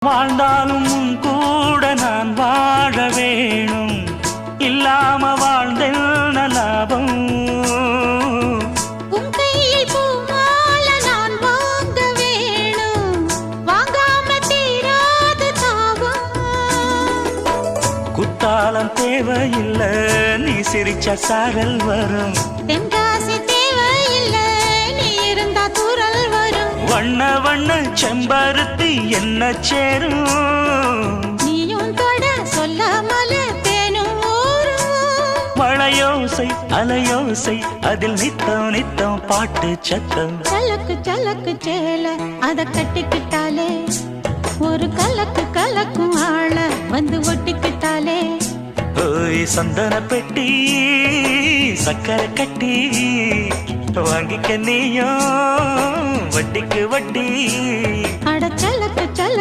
வாழ்ந்தாலும் உன் கூட நான் வாழ வேணும், இல்லாம வாழ்ந்தென்ன லாபம். உன் கையில் பூமால நான் வாங்க வேணும், வாங்காம தீராத தாபம். குத்தாலம் தேவையில்லை, நீ சிரிச்ச சாரல் வரும். தென்காசி தேவையில்லை, நீ இருந்தா தூரல் வரும். வண்ண வண்ண செம்பருத்தி என்ன சேரும், நீயும் தொட சொல்லாமல தேனும் ஊரும். மழையோசை அலையோசை அதில் நித்தம் நித்தம் பாட்டு சத்தம். சலக்கு சலக்கு சேல அத கட்டிக்கிட்டாலே, ஒரு கலக்கு கலக்கும் ஆள வந்து ஒட்டிக்கிட்டாலே. ஓய் சந்தன பெட்டி சக்கரை கட்டி வாங்கிக்க நீயும் வட்டிக்கு வட்டி. அட சலக்கு சலக்கு